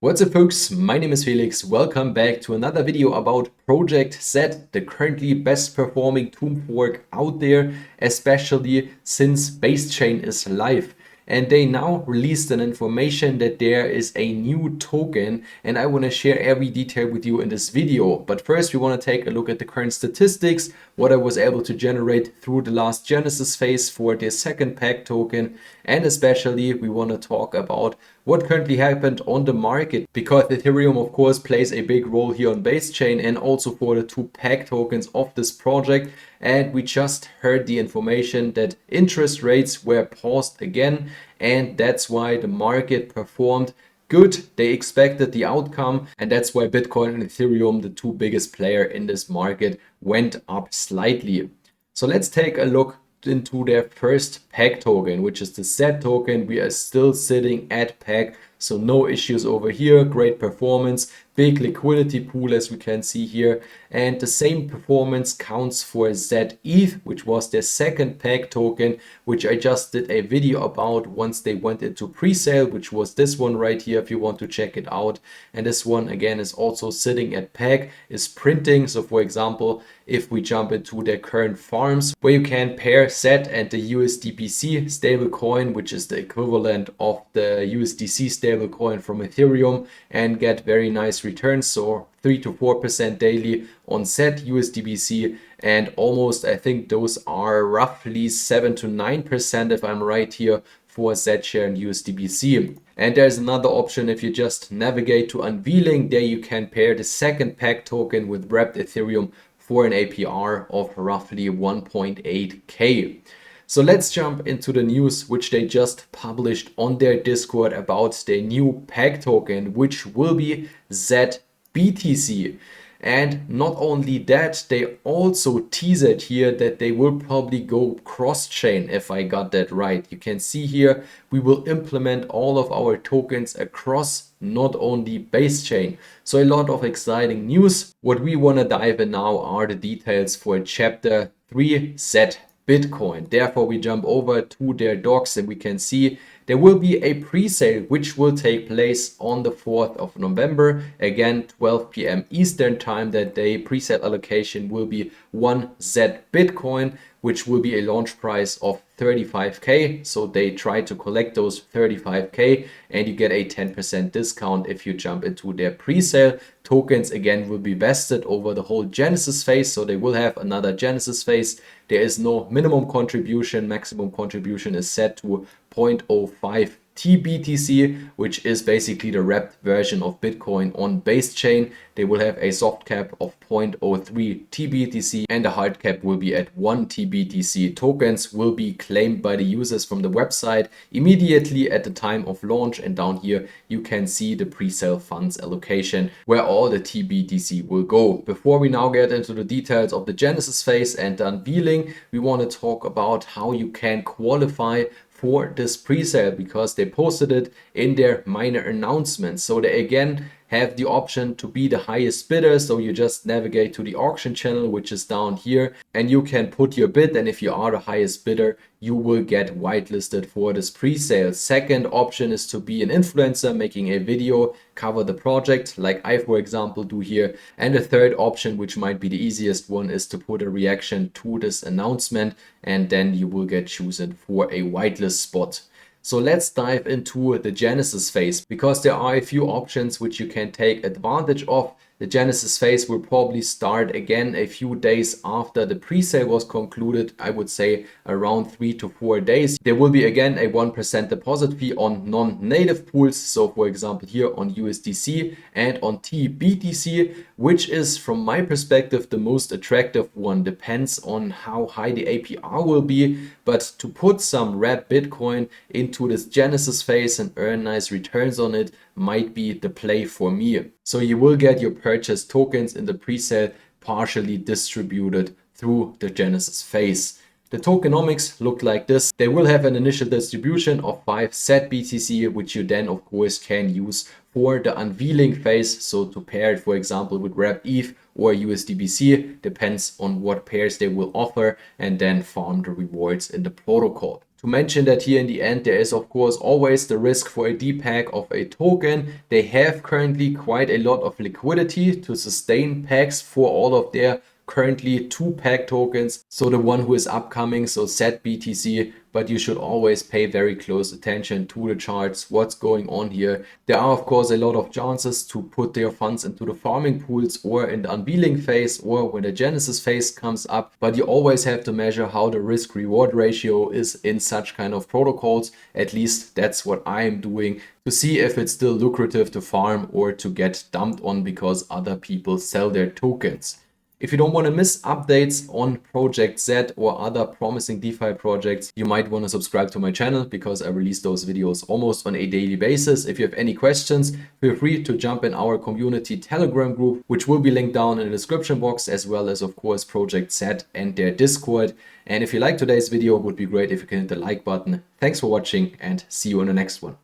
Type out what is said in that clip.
What's up folks, my name is Felix. Welcome back to another video about projectzed, the currently best performing tool fork out there, especially since base chain is live. And they now released an information that there is a new token, and I want to share every detail with you in this video. But first we want to take a look at the current statistics, what I was able to generate through the last Genesis phase for the second peg token, and especially we want to talk about what currently happened on the market, because Ethereum of course plays a big role here on base chain and also for the two peg tokens of this project. And we just heard the information that interest rates were paused again, and that's why the market performed good. They expected the outcome, and that's why Bitcoin and Ethereum, the two biggest player in this market, went up slightly. So let's take a look into their first peg token, which is the Z token. We are still sitting at peg, so no issues over here. Great performance, big liquidity pool as we can see here, and the same performance counts for ZETH, which was their second peg token, which I just did a video about once they went into pre-sale, which was this one right here if you want to check it out. And this one again is also sitting at peg, is printing. So for example, if we jump into their current farms where you can pair Z and the USDBC stablecoin, which is the equivalent of the USDC stablecoin from Ethereum, and get very nice returns, so 3 to 4% daily on Z USDBC, and almost, I think those are roughly 7 to 9% if I'm right here for Z share and USDBC. And there's another option. If you just navigate to unveiling, there you can pair the second peg token with wrapped Ethereum for an APR of roughly 1.8k. So let's jump into the news which they just published on their Discord about their new peg token, which will be ZBTC. And not only that, they also teased here that they will probably go cross-chain, if I got that right. You can see here, we will implement all of our tokens across not only base chain. So a lot of exciting news. What we want to dive in now are the details for chapter 3 Z Bitcoin. Therefore, we jump over to their docs and we can see there will be a pre-sale which will take place on the 4th of November. Again, 12 p.m. Eastern time that day. Pre-sale allocation will be 1 Z Bitcoin, which will be a launch price of 35k. So they try to collect those 35k and you get a 10% discount if you jump into their pre-sale. Tokens again will be vested over the whole Genesis phase, so they will have another Genesis phase. There is no minimum contribution. Maximum contribution is set to 0.05 TBTC, which is basically the wrapped version of Bitcoin on base chain. They will have a soft cap of 0.03 TBTC and the hard cap will be at 1 TBTC. Tokens will be claimed by the users from the website immediately at the time of launch, and down here you can see the pre-sale funds allocation where all the TBTC will go. Before we now get into the details of the Genesis phase and the unveiling, we want to talk about how you can qualify for this pre-sale, because they posted it in their minor announcement. So they again have the option to be the highest bidder. So you just navigate to the auction channel, which is down here, and you can put your bid, and if you are the highest bidder, you will get whitelisted for this pre-sale. Second option is to be an influencer, making a video, cover the project like I for example do here. And the third option, which might be the easiest one, is to put a reaction to this announcement, and then you will get chosen for a whitelist spot. So let's dive into the Genesis phase, because there are a few options which you can take advantage of. The Genesis phase will probably start again a few days after the pre-sale was concluded. I would say around 3 to 4 days. There will be again a 1% deposit fee on non-native pools. So for example here on USDC and on TBTC, which is from my perspective the most attractive one. Depends on how high the APR will be. But to put some red Bitcoin into this Genesis phase and earn nice returns on it might be the play for me. So you will get your purchased tokens in the pre-sale partially distributed through the Genesis phase. The tokenomics look like this. They will have an initial distribution of 5 ZBTC, which you then of course can use for the unveiling phase. So to pair it, for example, with wrapped ETH or USDBC, depends on what pairs they will offer, and then farm the rewards in the protocol. To mention that here in the end, there is of course always the risk for a depack of a token. They have currently quite a lot of liquidity to sustain packs for all of their currently 2 pack tokens. So the one who is upcoming, so ZBTC, but you should always pay very close attention to the charts, what's going on here. There are of course a lot of chances to put their funds into the farming pools or in the unveiling phase or when the genesis phase comes up, but you always have to measure how the risk reward ratio is in such kind of protocols. At least that's what I am doing, to see if it's still lucrative to farm or to get dumped on because other people sell their tokens. If you don't want to miss updates on projectzed or other promising DeFi projects, you might want to subscribe to my channel because I release those videos almost on a daily basis. If you have any questions, feel free to jump in our community Telegram group, which will be linked down in the description box, as well as of course projectzed and their Discord. And if you like today's video, it would be great if you can hit the like button. Thanks for watching and see you in the next one.